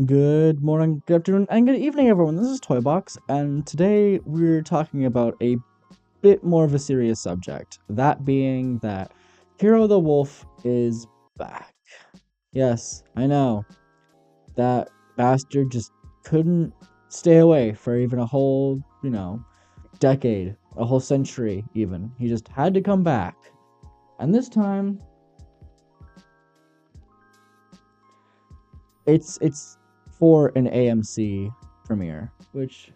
Good morning, good afternoon, and good evening, everyone. This is Toybox, and today we're talking about a bit more of a serious subject. That being that Kero the Wolf is back. Yes, I know. That bastard just couldn't stay away for even a whole, decade, a whole century, even. He just had to come back. And this time, it's for an AMC premiere, which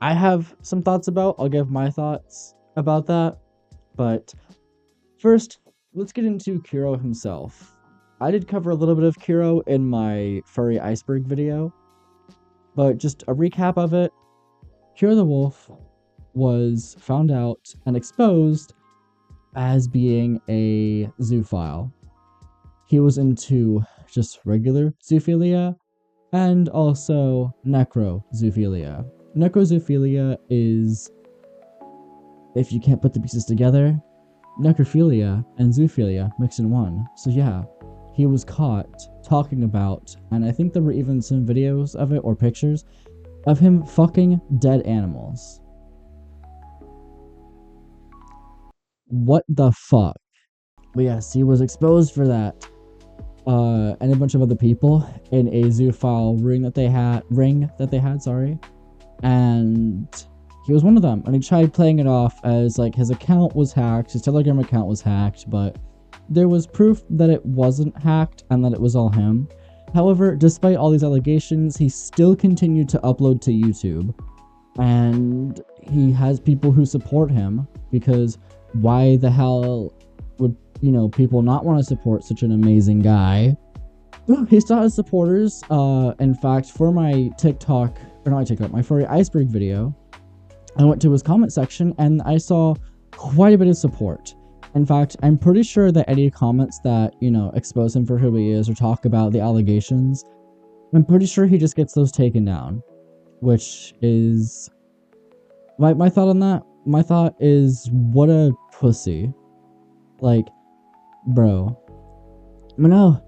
I have some thoughts about. I'll give my thoughts about that. But first, let's get into Kiro himself. I did cover a little bit of Kiro in my furry iceberg video, but just a recap of it. Kiro the Wolf was found out and exposed as being a zoophile. He was into just regular zoophilia and also necrozoophilia. Necrozoophilia is, if you can't put the pieces together, necrophilia and zoophilia mixed in one. So yeah, he was caught talking about, and I think there were even some videos of it or pictures of him fucking dead animals. What the fuck? But yes, he was exposed for that. And a bunch of other people in a zoophile ring that they had, sorry. And he was one of them, and he tried playing it off as like his account was hacked, his Telegram account was hacked, but there was proof that it wasn't hacked and that it was all him. However, despite all these allegations, he still continued to upload to YouTube, and he has people who support him, because why the hell would, people not want to support such an amazing guy? He still has supporters. In fact, for my my furry iceberg video, I went to his comment section and I saw quite a bit of support. In fact, I'm pretty sure that any comments that, expose him for who he is or talk about the allegations, I'm pretty sure he just gets those taken down. Which is... My thought on that? My thought is, what a pussy. Like, bro. No.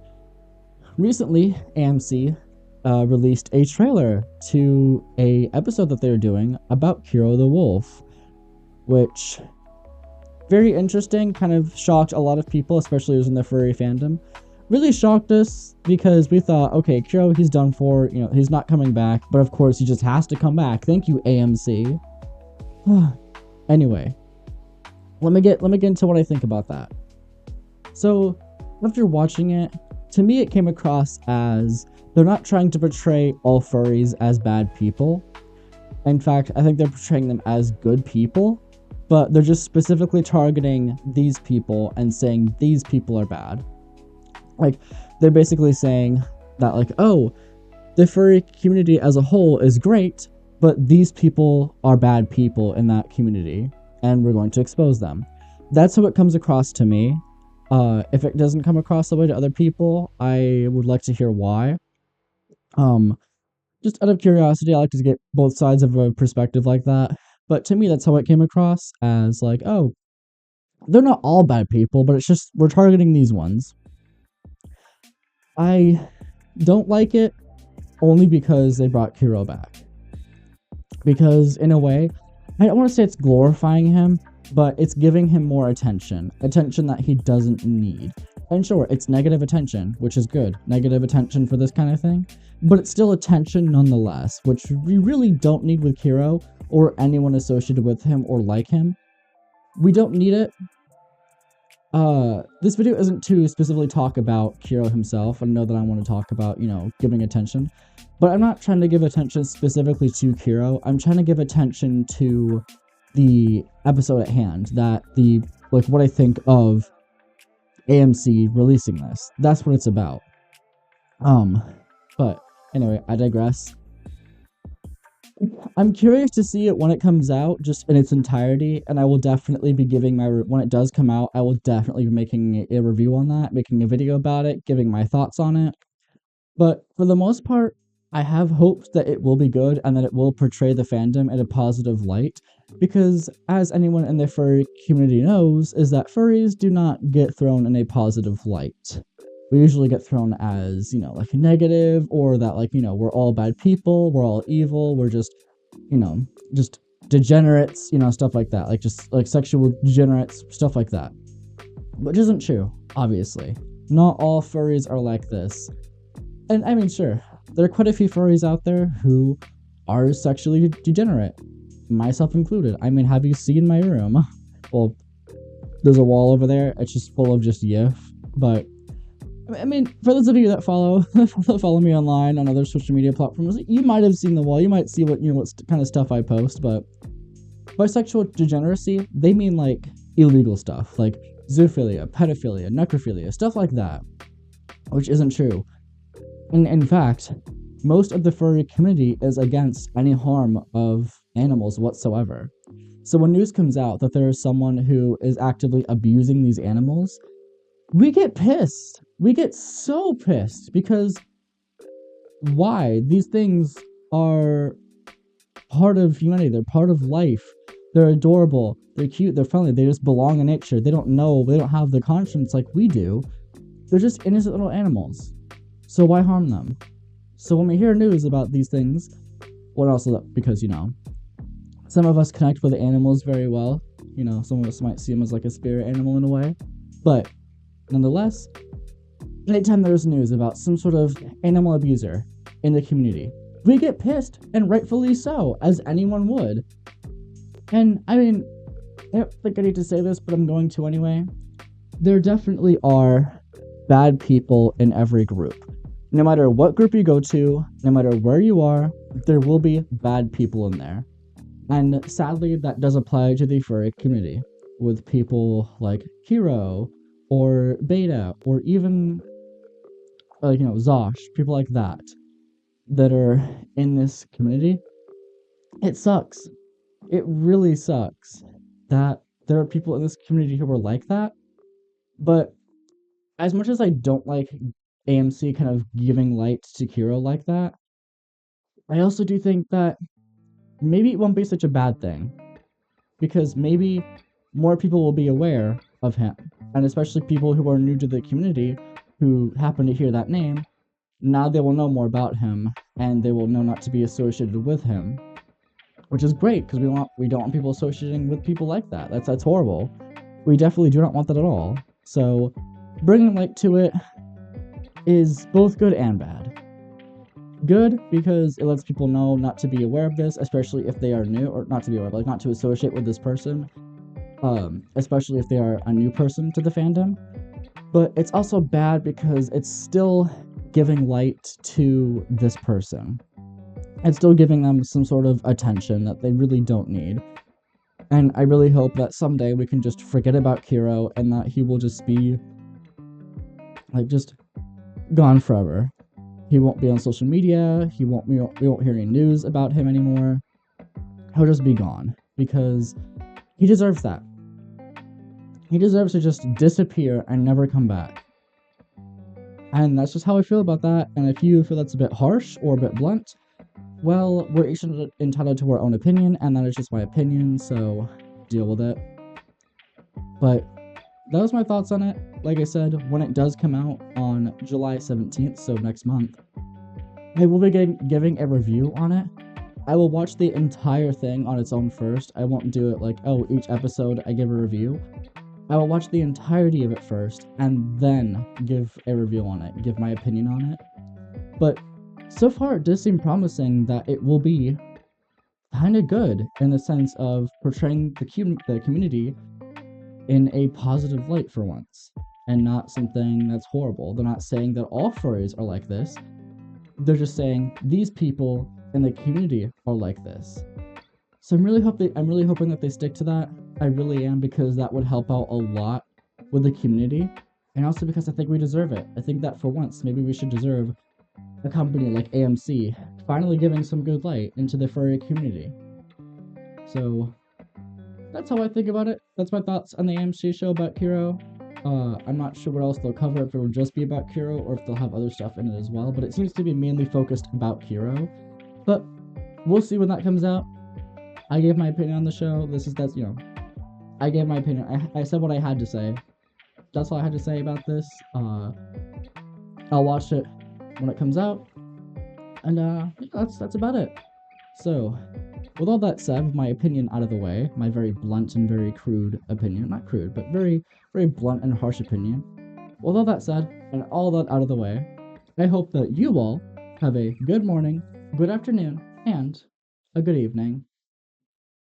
Recently, AMC released a trailer to a episode that they're doing about Kero the Wolf, which very interesting, kind of shocked a lot of people, especially those in the furry fandom. Really shocked us because we thought, okay, Kero, he's done for, he's not coming back, but of course he just has to come back. Thank you, AMC. Anyway, let me get into what I think about that. So, after watching it, to me it came across as they're not trying to portray all furries as bad people. In fact, I think they're portraying them as good people, but they're just specifically targeting these people and saying these people are bad. Like, they're basically saying that, like, oh, the furry community as a whole is great, but these people are bad people in that community, and we're going to expose them. That's how it comes across to me. If it doesn't come across that way to other people, I would like to hear why. Just out of curiosity, I like to get both sides of a perspective like that. But to me, that's how it came across, as like, oh, they're not all bad people, but it's just we're targeting these ones. I don't like it only because they brought Kiro back. Because in a way, I don't want to say it's glorifying him, but it's giving him more attention that he doesn't need. And sure, it's negative attention, which is good. Negative attention for this kind of thing. But it's still attention nonetheless, which we really don't need with Kiro or anyone associated with him or like him. We don't need it. This video isn't to specifically talk about Kiro himself. I know that I want to talk about, giving attention. But I'm not trying to give attention specifically to Kiro. I'm trying to give attention to the episode at hand, what I think of AMC releasing this. That's what it's about. But anyway, I digress. I'm curious to see it when it comes out, just in its entirety, and I will definitely be giving when it does come out, I will definitely be making a review on that, making a video about it, giving my thoughts on it. But for the most part, I have hopes that it will be good and that it will portray the fandom in a positive light, because as anyone in the furry community knows, is that furries do not get thrown in a positive light. we usually get thrown as, you know, like negative, or that, like, you know, we're all bad people, we're all evil, we're just, you know, just degenerates, you know, stuff like that, like just like sexual degenerates, stuff like that. Which isn't true, obviously. Not all furries are like this. And I mean, sure, there are quite a few furries out there who are sexually degenerate, myself included. I mean, have you seen my room? Well, there's a wall over there, it's just full of just yiff. But I mean, for those of you that follow me online on other social media platforms, you might have seen the wall. You might see what, you know, what kind of stuff I post. But by sexual degeneracy, they mean like illegal stuff, like zoophilia, pedophilia, necrophilia, stuff like that, which isn't true. And in fact, most of the furry community is against any harm of animals whatsoever. So when news comes out that there is someone who is actively abusing these animals, we get pissed. We get so pissed, because why? These things are part of humanity. They're part of life. They're adorable. They're cute. They're friendly. They just belong in nature. They don't know. They don't have the conscience like we do. They're just innocent little animals. So why harm them? So when we hear news about these things, well, also because, you know, some of us connect with animals very well. You know, some of us might see them as like a spirit animal in a way. But nonetheless, anytime there's news about some sort of animal abuser in the community, we get pissed, and rightfully so, as anyone would. And I mean, I don't think I need to say this, but I'm going to anyway. There definitely are bad people in every group. No matter what group you go to, no matter where you are, there will be bad people in there. And sadly, that does apply to the furry community, with people like Kiro, or Beta, or even, you know, Zosh, people like that are in this community. It sucks. It really sucks that there are people in this community who are like that. But as much as I don't like AMC kind of giving light to Kiro like that, I also do think that maybe it won't be such a bad thing, because maybe more people will be aware of him, and especially people who are new to the community who happen to hear that name. Now they will know more about him, and they will know not to be associated with him, which is great, because we don't want people associating with people like that. That's horrible. We definitely do not want that at all. So bringing light to it is both good and bad. Good because it lets people know not to be aware of this, especially if they are new, or not to be aware, but like not to associate with this person, especially if they are a new person to the fandom. But it's also bad because it's still giving light to this person. It's still giving them some sort of attention that they really don't need. And I really hope that someday we can just forget about Kiro, and that he will just be, like, just gone forever. He won't be on social media, we won't hear any news about him anymore. He'll just be gone, because he deserves that. He deserves to just disappear and never come back. And that's just how I feel about that. And if you feel that's a bit harsh or a bit blunt, well, we're each entitled to our own opinion, and that is just my opinion, so deal with it. But that was my thoughts on it. Like I said, when it does come out on July 17th, so next month, I will be giving a review on it. I will watch the entire thing on its own first. I won't do it like, oh, each episode I give a review. I will watch the entirety of it first, and then give a review on it, give my opinion on it. But so far, it does seem promising that it will be kind of good, in the sense of portraying the community in a positive light for once, and not something that's horrible. They're not saying that all furries are like this. They're just saying these people in the community are like this. So I'm really hoping that they stick to that. I really am, because that would help out a lot with the community, and also because I think we deserve it. I think that for once, maybe we should deserve a company like AMC finally giving some good light into the furry community. So that's how I think about it. That's my thoughts on the AMC show about Kiro. I'm not sure what else they'll cover, if it will just be about Kiro, or if they'll have other stuff in it as well, but it seems to be mainly focused about Kiro. But we'll see when that comes out. I gave my opinion on the show. I gave my opinion. I said what I had to say. That's all I had to say about this. I'll watch it when it comes out, and yeah, that's about it. So, with all that said, with my opinion out of the way, my very blunt and very crude opinion, not crude, but very blunt and harsh opinion. With all that said, and all that out of the way, I hope that you all have a good morning, good afternoon, and a good evening.